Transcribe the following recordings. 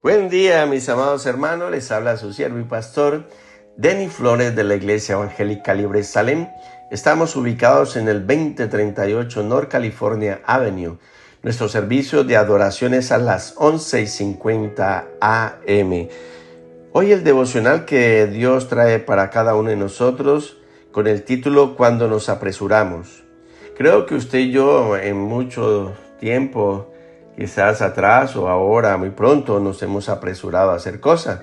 Buen día, mis amados hermanos. Les habla su siervo y pastor Denny Flores de la Iglesia Evangélica Libre Salem. Estamos ubicados en el 2038 North California Avenue. Nuestro servicio de adoración es a las 11:50 a.m. Hoy el devocional que Dios trae para cada uno de nosotros con el título Cuando nos apresuramos. Creo que usted y yo en mucho tiempo, quizás atrás o ahora, muy pronto, nos hemos apresurado a hacer cosas.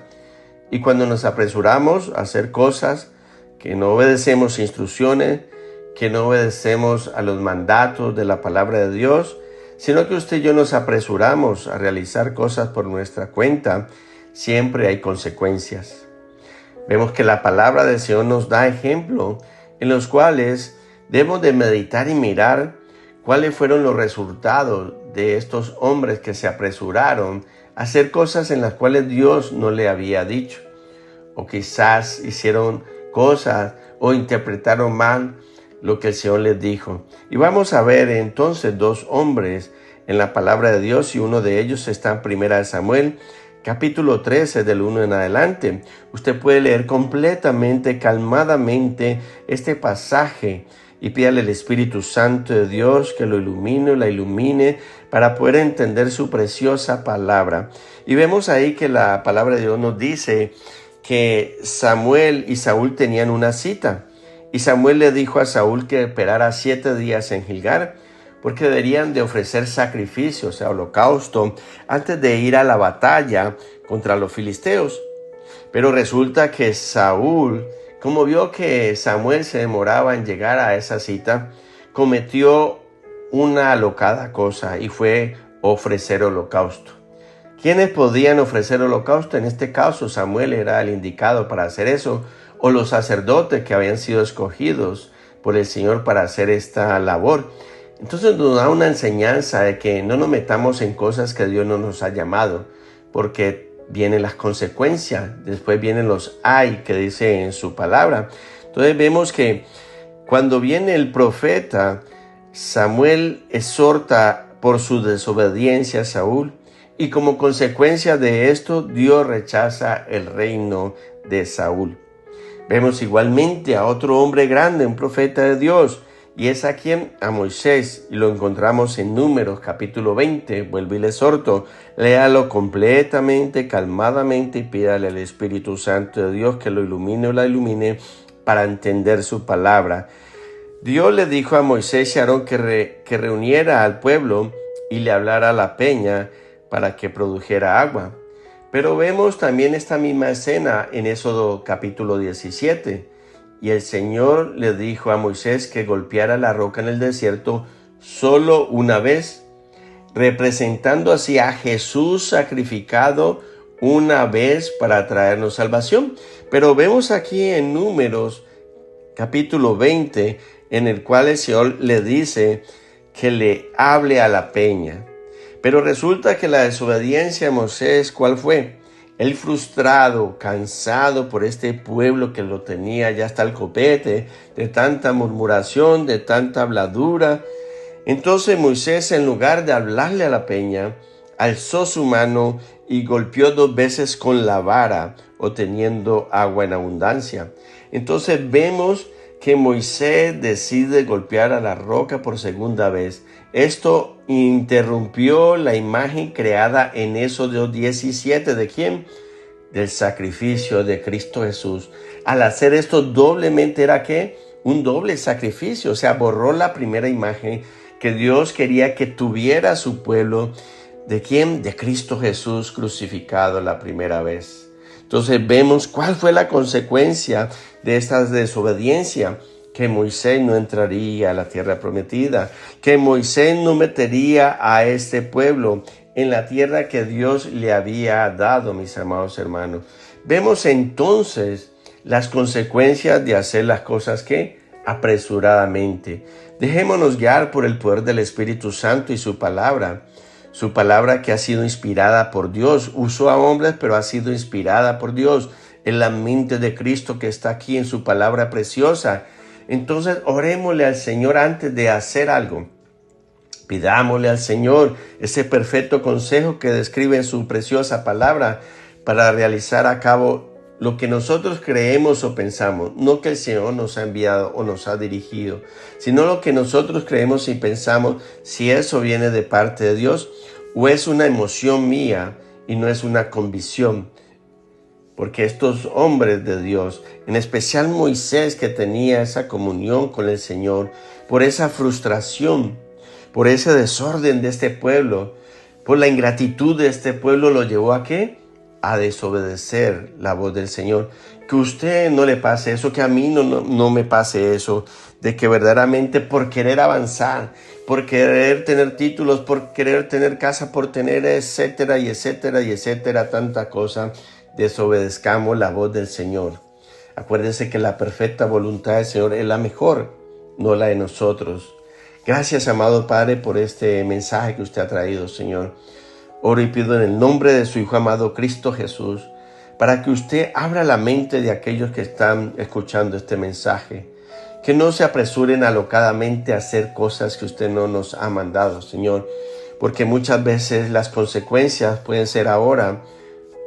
Y cuando nos apresuramos a hacer cosas, que no obedecemos instrucciones, que no obedecemos a los mandatos de la palabra de Dios, sino que usted y yo nos apresuramos a realizar cosas por nuestra cuenta, siempre hay consecuencias. Vemos que la palabra del Señor nos da ejemplos en los cuales debemos de meditar y mirar cuáles fueron los resultados de estos hombres que se apresuraron a hacer cosas en las cuales Dios no le había dicho. O quizás hicieron cosas o interpretaron mal lo que el Señor les dijo. Y vamos a ver entonces dos hombres en la palabra de Dios, y uno de ellos está en 1 Samuel, capítulo 13, del 1 en adelante. Usted puede leer completamente, calmadamente este pasaje y pídale al Espíritu Santo de Dios que lo ilumine o la ilumine para poder entender su preciosa palabra. Y vemos ahí que la palabra de Dios nos dice que Samuel y Saúl tenían una cita. Y Samuel le dijo a Saúl que esperara 7 días en Gilgal, porque deberían de ofrecer sacrificios, o sea, holocausto, antes de ir a la batalla contra los filisteos. Pero resulta que Saúl, como vio que Samuel se demoraba en llegar a esa cita, cometió una alocada cosa y fue ofrecer holocausto. ¿Quiénes podían ofrecer holocausto? En este caso, Samuel era el indicado para hacer eso, o los sacerdotes que habían sido escogidos por el Señor para hacer esta labor. Entonces nos da una enseñanza de que no nos metamos en cosas que Dios no nos ha llamado, porque vienen las consecuencias, después vienen los ay que dice en su palabra. Entonces vemos que cuando viene el profeta, Samuel exhorta por su desobediencia a Saúl, y como consecuencia de esto, Dios rechaza el reino de Saúl. Vemos igualmente a otro hombre grande, un profeta de Dios, y es a quien, a Moisés, y lo encontramos en Números capítulo 20, vuelvo y le exhorto, léalo completamente, calmadamente, y pídale al Espíritu Santo de Dios que lo ilumine o la ilumine para entender su palabra. Dios le dijo a Moisés y a Aarón que reuniera al pueblo y le hablara a la peña para que produjera agua. Pero vemos también esta misma escena en Éxodo capítulo 17. Y el Señor le dijo a Moisés que golpeara la roca en el desierto solo una vez, representando así a Jesús sacrificado una vez para traernos salvación. Pero vemos aquí en Números capítulo 20, en el cual el Señor le dice que le hable a la peña. Pero resulta que la desobediencia de Moisés, ¿cuál fue? Él frustrado, cansado por este pueblo que lo tenía ya hasta el copete, de tanta murmuración, de tanta habladura. Entonces Moisés, en lugar de hablarle a la peña, alzó su mano y golpeó 2 veces con la vara, obteniendo agua en abundancia. Entonces vemos que Moisés decide golpear a la roca por segunda vez. Esto interrumpió la imagen creada en Éxodo 17. ¿De quién? Del sacrificio de Cristo Jesús. Al hacer esto doblemente era ¿qué? Un doble sacrificio. O sea, borró la primera imagen que Dios quería que tuviera su pueblo. ¿De quién? De Cristo Jesús crucificado la primera vez. Entonces vemos cuál fue la consecuencia de esta desobediencia, que Moisés no entraría a la tierra prometida, que Moisés no metería a este pueblo en la tierra que Dios le había dado, mis amados hermanos. Vemos entonces las consecuencias de hacer las cosas que apresuradamente. Dejémonos guiar por el poder del Espíritu Santo y su palabra que ha sido inspirada por Dios. Usó a hombres, pero ha sido inspirada por Dios, en la mente de Cristo que está aquí en su palabra preciosa. Entonces, orémosle al Señor antes de hacer algo. Pidámosle al Señor ese perfecto consejo que describe en su preciosa palabra para realizar a cabo lo que nosotros creemos o pensamos, no que el Señor nos ha enviado o nos ha dirigido, sino lo que nosotros creemos y pensamos, si eso viene de parte de Dios o es una emoción mía y no es una convicción. Porque estos hombres de Dios, en especial Moisés, que tenía esa comunión con el Señor, por esa frustración, por ese desorden de este pueblo, por la ingratitud de este pueblo, lo llevó ¿a qué? A desobedecer la voz del Señor. Que a usted no le pase eso, que a mí no me pase eso, de que verdaderamente por querer avanzar, por querer tener títulos, por querer tener casa, por tener etcétera y etcétera y etcétera, tanta cosa, desobedezcamos la voz del Señor. Acuérdense que la perfecta voluntad del Señor es la mejor, no la de nosotros. Gracias, amado Padre, por este mensaje que usted ha traído, Señor. Oro y pido en el nombre de su Hijo amado Cristo Jesús, para que usted abra la mente de aquellos que están escuchando este mensaje, que no se apresuren alocadamente a hacer cosas que usted no nos ha mandado, Señor, porque muchas veces las consecuencias pueden ser ahora,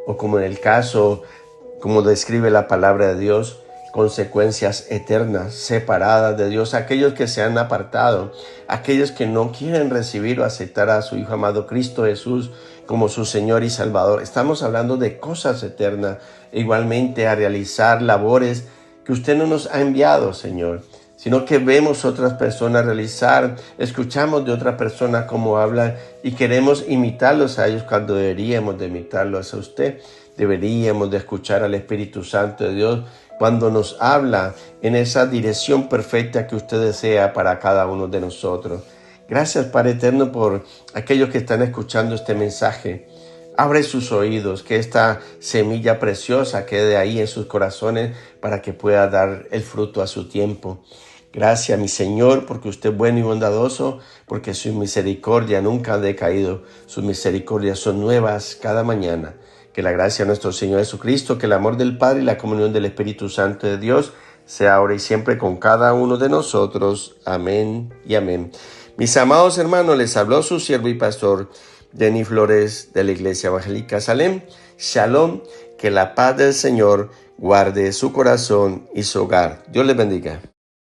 o como en el caso, como describe la palabra de Dios, consecuencias eternas, separadas de Dios, aquellos que se han apartado, aquellos que no quieren recibir o aceptar a su Hijo amado Cristo Jesús como su Señor y Salvador. Estamos hablando de cosas eternas, igualmente a realizar labores que usted no nos ha enviado, Señor, sino que vemos otras personas realizar, escuchamos de otras personas cómo hablan y queremos imitarlos a ellos cuando deberíamos de imitarlos a usted. Deberíamos de escuchar al Espíritu Santo de Dios cuando nos habla en esa dirección perfecta que usted desea para cada uno de nosotros. Gracias, Padre eterno, por aquellos que están escuchando este mensaje. Abre sus oídos, que esta semilla preciosa quede ahí en sus corazones para que pueda dar el fruto a su tiempo. Gracias, mi Señor, porque usted es bueno y bondadoso, porque su misericordia nunca ha decaído. Sus misericordias son nuevas cada mañana. Que la gracia de nuestro Señor Jesucristo, que el amor del Padre y la comunión del Espíritu Santo de Dios sea ahora y siempre con cada uno de nosotros. Amén y amén. Mis amados hermanos, les habló su siervo y pastor Denny Flores de la Iglesia Evangélica Salem. Shalom, que la paz del Señor guarde su corazón y su hogar. Dios les bendiga.